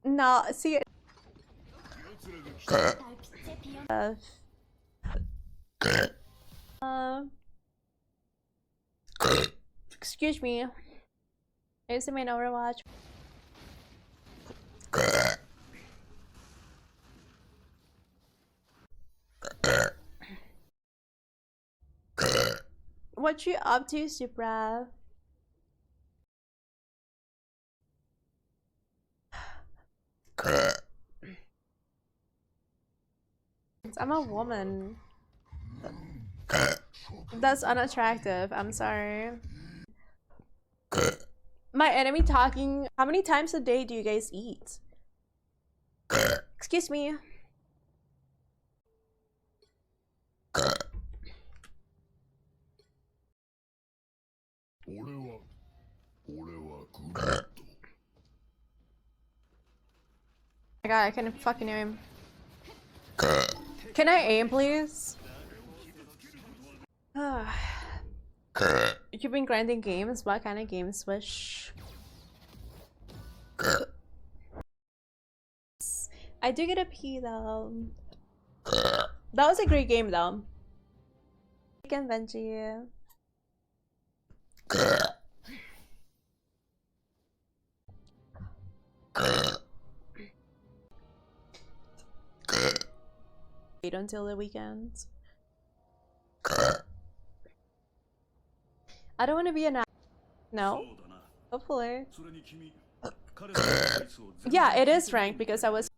No, see. Excuse me. I used to main Overwatch. What you up to, Supra? I'm a woman. That's unattractive. I'm sorry. My enemy talking. How many times a day do you guys eat? Excuse me. Oh my god, I can't fucking aim. Can I aim, please? You've been grinding games? What kind of games, Wish? I do get a pee though. That was a great game though. Again, Benji. Wait until the weekend. I don't want to be an. No. Hopefully. Yeah, it is ranked because I was.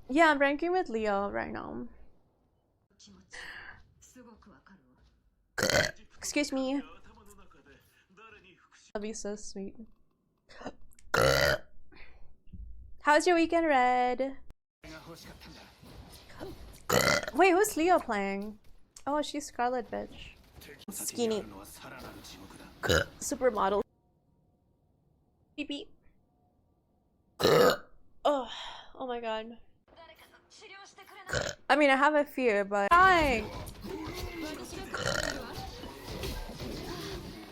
Yeah, I'm ranking with Leo right now. Excuse me. That'd be so sweet. How's your weekend, Red? Wait, who's Leo playing? Oh, she's Scarlet, bitch. Skinny. Supermodel. Beep beep. Oh my god. I mean, I have a few, but dying.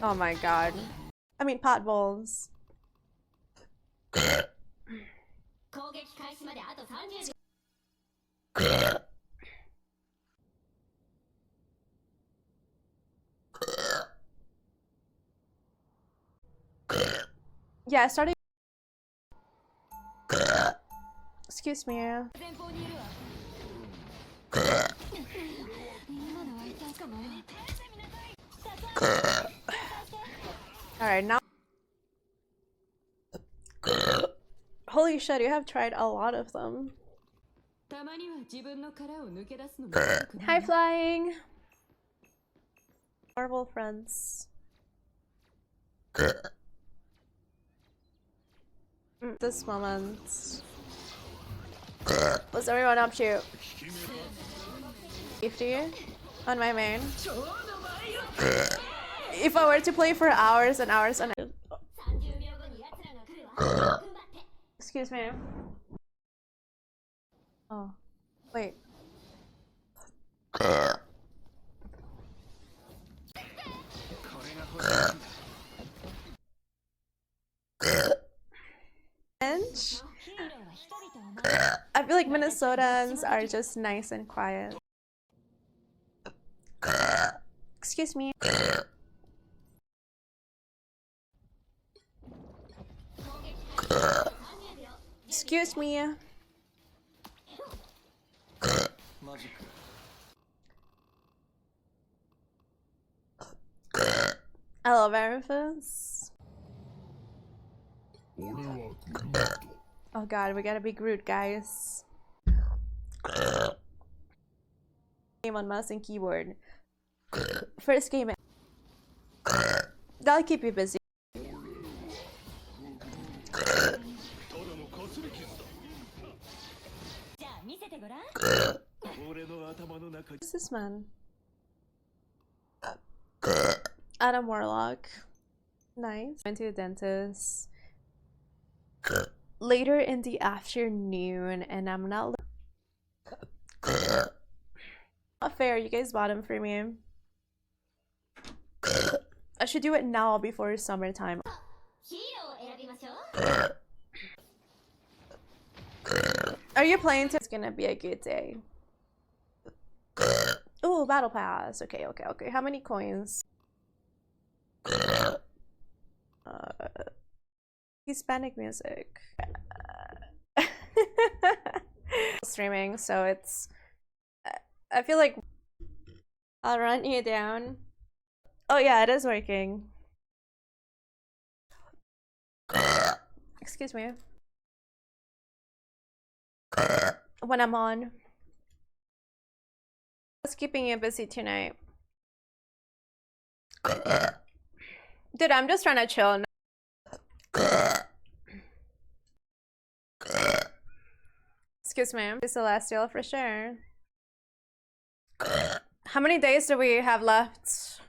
Oh my god. I mean, pot balls. Yeah, I started. Excuse me. Alright, now. Holy shit, you have tried a lot of them. Hi, Flying. Marvel friends. This moment. What's everyone up to? Safety on my main. If I were to play for hours and hours and excuse me. Oh, wait. Bench? I feel like Minnesotans are just nice and quiet. Excuse me. Excuse me. I love Amethyst. Oh god, we gotta be Groot, guys. Game on mouse and keyboard. First game. That'll keep you busy. Who's this man? Adam Warlock. Nice. Went to the dentist later in the afternoon and I'm not fair. You guys bottom for me. I should do it now before summertime. Are you playing? It's gonna be a good day. Oh, battle pass. Okay, okay, okay. How many coins? Hispanic music. Streaming, so it's. I feel like I'll run you down. Oh yeah, it is working. Excuse me. When I'm on. What's keeping you busy tonight? Dude, I'm just trying to chill. Excuse me. Celestial for sure. How many days do we have left?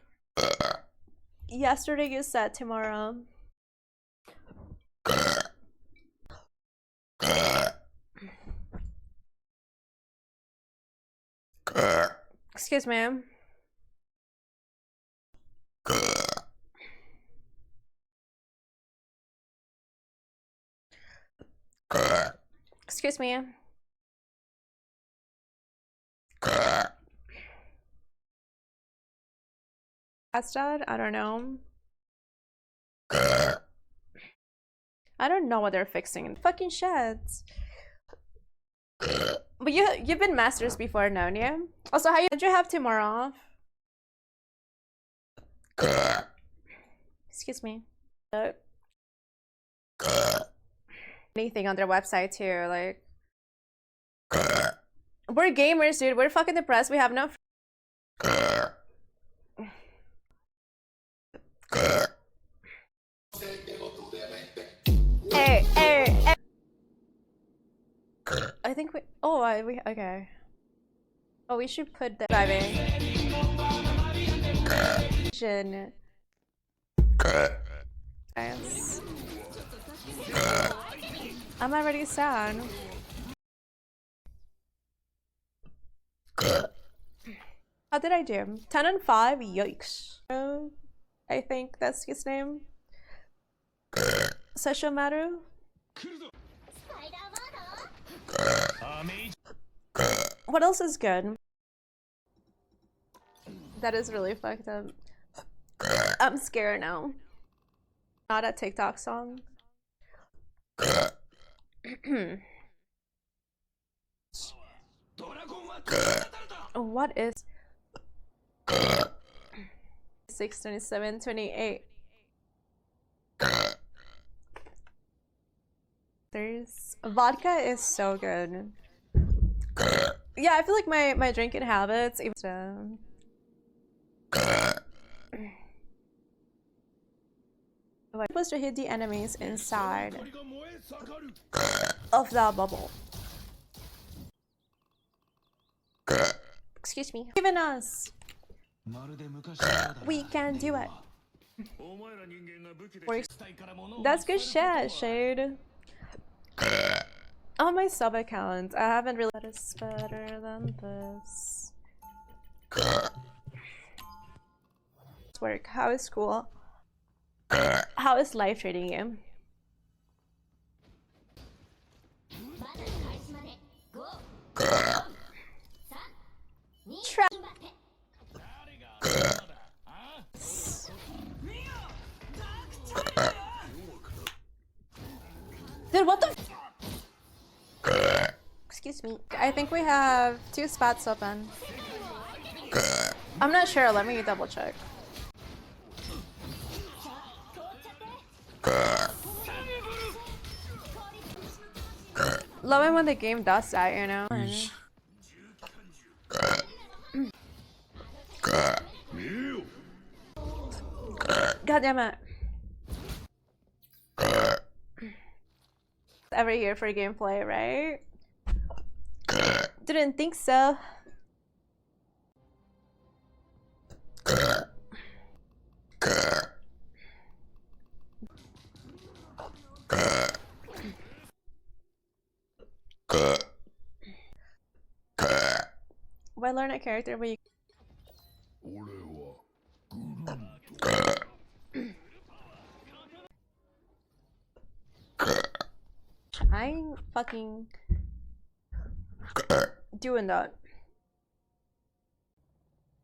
Yesterday you said tomorrow. Excuse me. Excuse me. That's done? I don't know. I don't know what they're fixing in fucking sheds. But you've been masters before, no? Yeah. Also, how did you have tomorrow off? Excuse me. Anything on their website too, like. We're gamers, dude. We're fucking depressed. We have no. Hey, hey, hey. I think we. Oh, we okay. Oh, we should put the driving. Nice. I'm already sad. How did I do? 10 and 5? Yikes. I think that's his name. Seshomaru? What else is good? That is really fucked up. I'm scared now. Not a TikTok song. What is 6, 27, 28? There's vodka is so good. Yeah, I feel like my drinking habits even I'm supposed to hit the enemies inside of that bubble. Excuse me. Even us. We can do it. That's good shit, Shade. On my sub account, I haven't really. That is better than this. Work. How is school? How is life treating you? Dude, what the? Excuse me. I think we have 2 spots open. I'm not sure. Let me double check. Love it when the game does that, you know? God damn it. Every year for gameplay, right? Didn't think so. Why learn a character but you I ain't fucking doing that.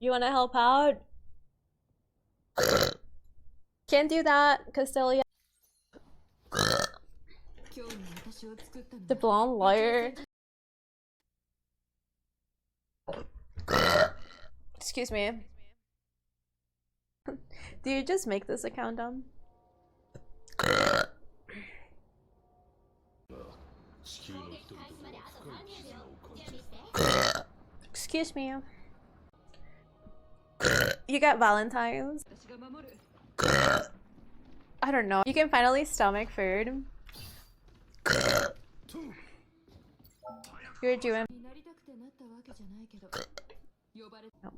You wanna help out? Can't do that, Castelia. The blonde lawyer. Excuse me. Do you just make this account dumb? Excuse me. You got Valentine's? I don't know. You can finally stomach food. You're doing. No.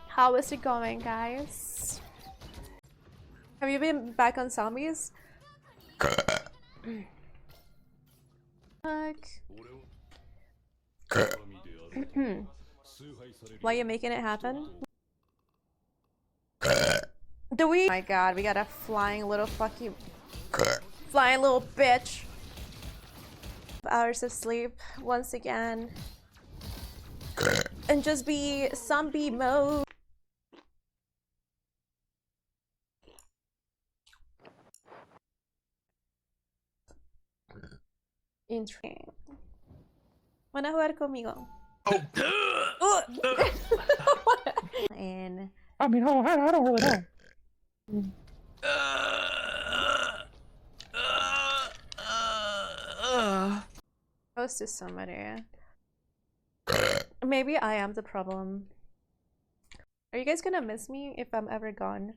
How is it going, guys? Have you been back on zombies? Fuck. Why are you making it happen? Do we? Oh my god, we got a flying little fucking flying little bitch. Hours of sleep once again. And just be zombie mode. Interesting. ¿Wanna jugar conmigo? And I mean, I don't really know. Close to somebody. Maybe I am the problem. Are you guys gonna miss me if I'm ever gone?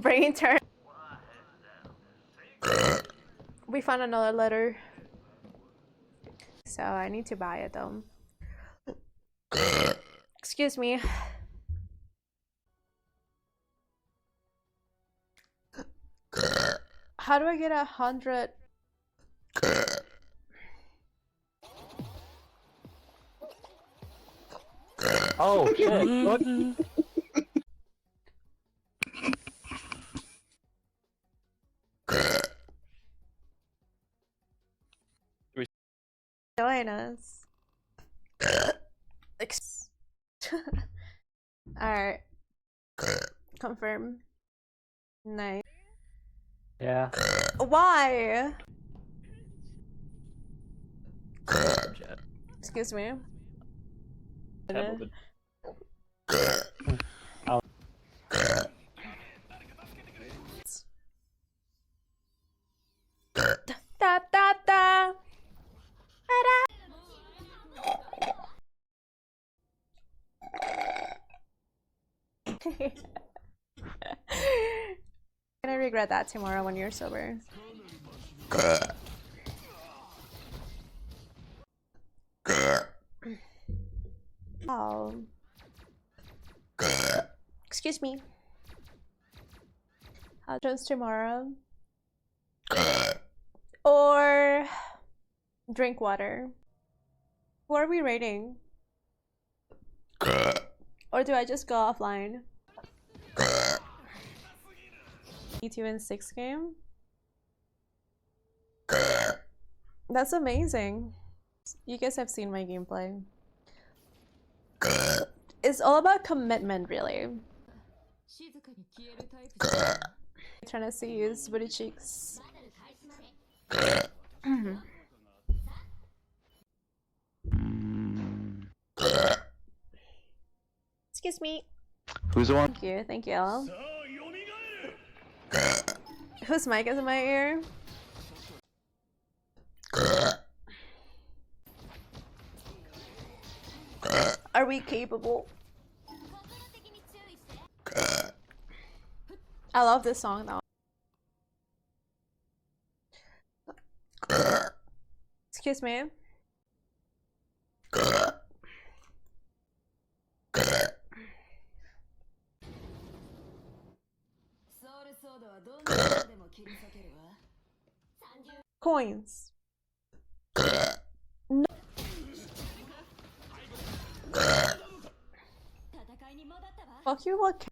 Brain turn. We found another letter. So I need to buy it though. Excuse me. How do I get 100? Oh shit! What? Join us. Alright. Confirm. Nice. Yeah. Why? Excuse me. Da da da. Gonna regret that tomorrow when you're sober. Oh. Excuse me. I'll just tomorrow. Or drink water. Who are we rating? Or do I just go offline? E2 and 6 game? That's amazing. You guys have seen my gameplay. It's all about commitment, really. Trying to see his booty cheeks. Excuse me. Who's the one? Thank you. Whose mic is in my ear? Are we capable? I love this song though. Excuse me. Coins. No. Fuck you, what?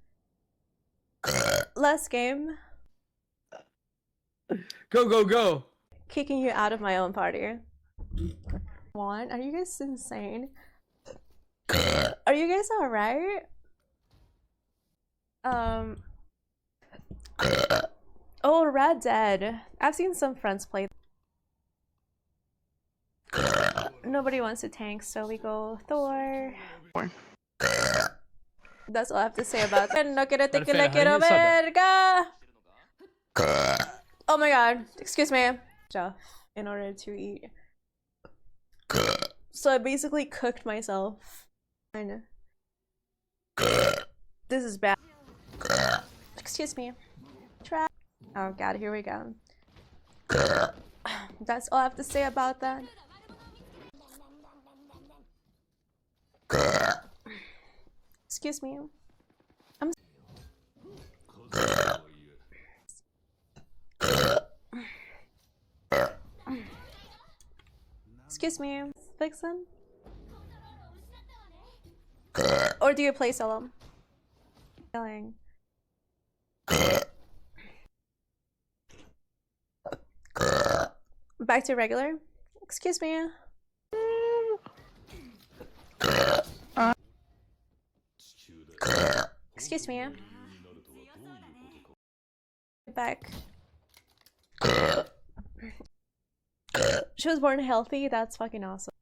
Last game. Go, go, go! Kicking you out of my own party. What? Are you guys insane? Are you guys alright? Oh, Red Dead. I've seen some friends play. Nobody wants to tank, so we go Thor. That's all I have to say about that. No quiero te que le quiero verga. Oh my god. Excuse me. Stuff in order to eat. So I basically cooked myself. And this is bad. Excuse me. Oh god, here we go. That's all I have to say about that. Excuse me. Excuse me, Vixen? Or do you play solo? Killing. Back to regular. Excuse me. Excuse me. Back. She was born healthy. That's fucking awesome.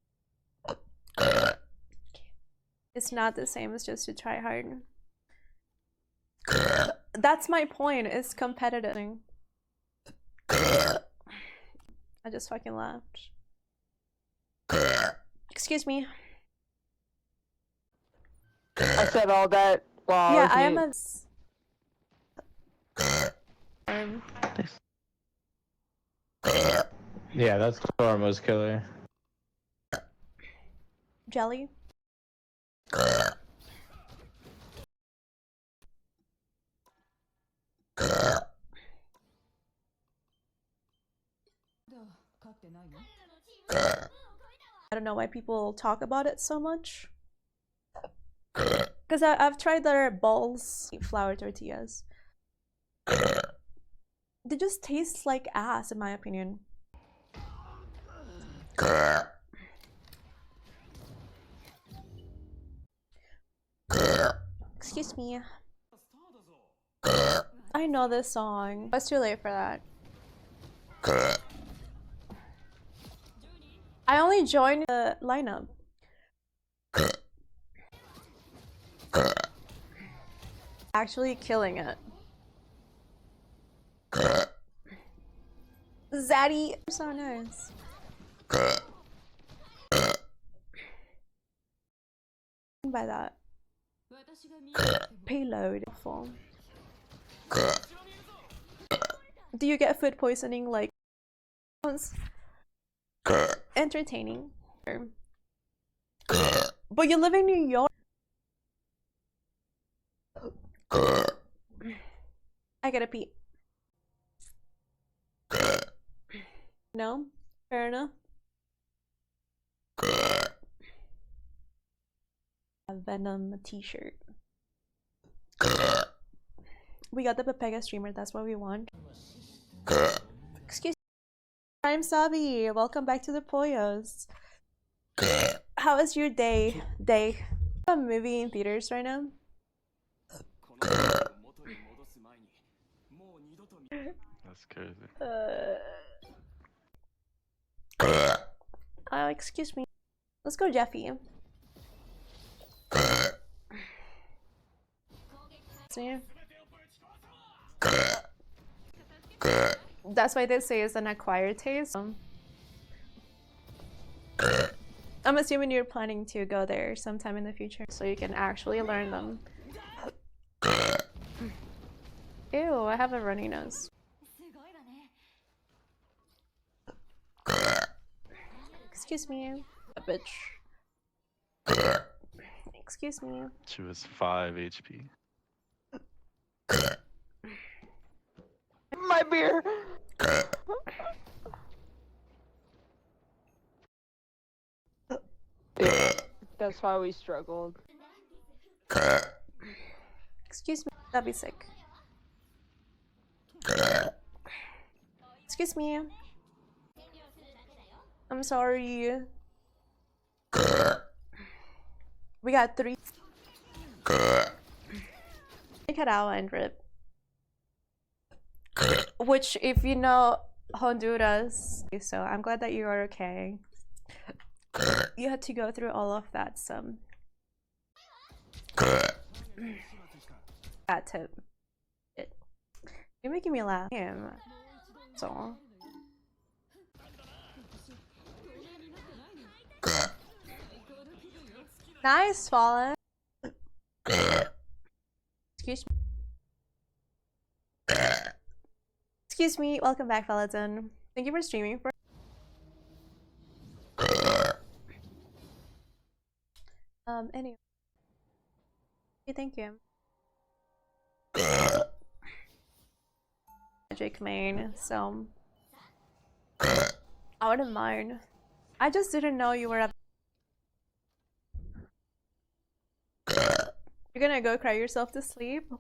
It's not the same as just to try hard. That's my point. It's competitive. I just fucking laughed. Excuse me. I said all that while Yeah, I I am was a Yeah, that's Tormo's killer. jelly. I don't know why people talk about it so much. Because I've tried their balls flour tortillas. They just taste like ass, in my opinion. Excuse me. I know this song. It's too late for that. I only joined the lineup. Actually killing it. Zaddy, so nice. By that. Payload. Awful. Do you get food poisoning like entertaining? But you live in New York. I gotta pee. No? Fair enough. A Venom t-shirt. We got the Pepega streamer, that's what we want. Excuse me. I'm Sabi. Welcome back to the Poyos. How is your day? A movie in theaters right now? That's crazy. Excuse me. Let's go, Jeffy. See? That's why they say it's an acquired taste. I'm assuming you're planning to go there sometime in the future so you can actually learn them. Ew, I have a runny nose. Excuse me. A bitch. Excuse me. She was 5 HP. My beer! That's why we struggled. Excuse me, that'd be sick. Excuse me. I'm sorry. We got 3. Cut out and rip. Which, if you know Honduras, so I'm glad that you are okay. You had to go through all of that, so. That tip. You're making me laugh. Damn. So. Nice, Fallen. Excuse me. Excuse me. Welcome back, Peloton. Thank you for streaming for. Anyway. Okay, thank you. Magic main, so I wouldn't mind. I just didn't know you were up. You're gonna go cry yourself to sleep?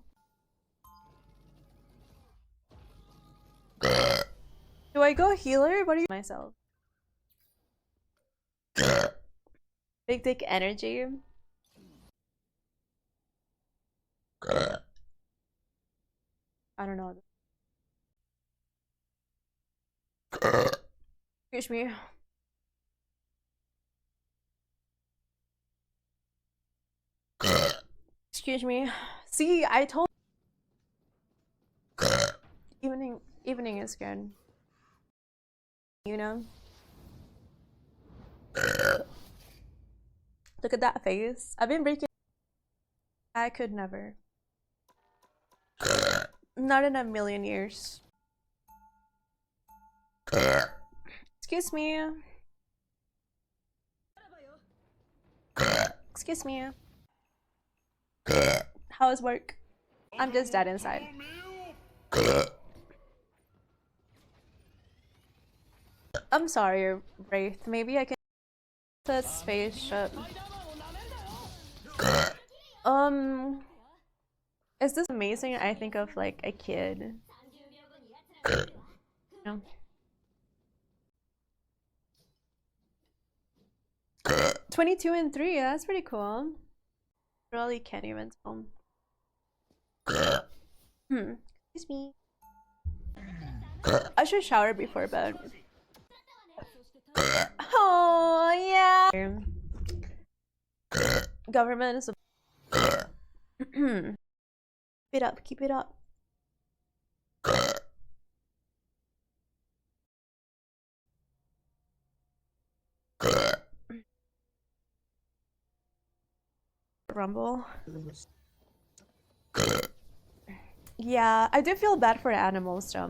Do I go healer? What do you myself? Big dick energy. I don't know. Excuse me. Excuse me. See, I told evening is good. You know? Look at that face. I've been breaking. I could never. Not in a million years. Excuse me. Excuse me. How is work? I'm just dead inside. I'm sorry, Wraith. Maybe I can that spaceship. Is this amazing? I think of like a kid. No. 22 and 3, that's pretty cool. Really can't even tell. Excuse me. I should shower before bed. Oh yeah. Government is a keep it up, keep it up. Rumble. Yeah, I do feel bad for animals, though.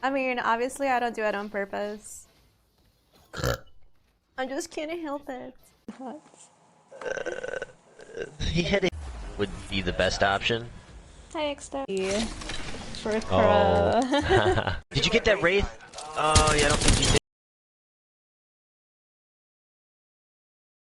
I mean, obviously I don't do it on purpose. I just can't help it. Hitting would be the best option. Hi, extra. For Oh. Did you get that wraith? Oh, yeah, I don't think you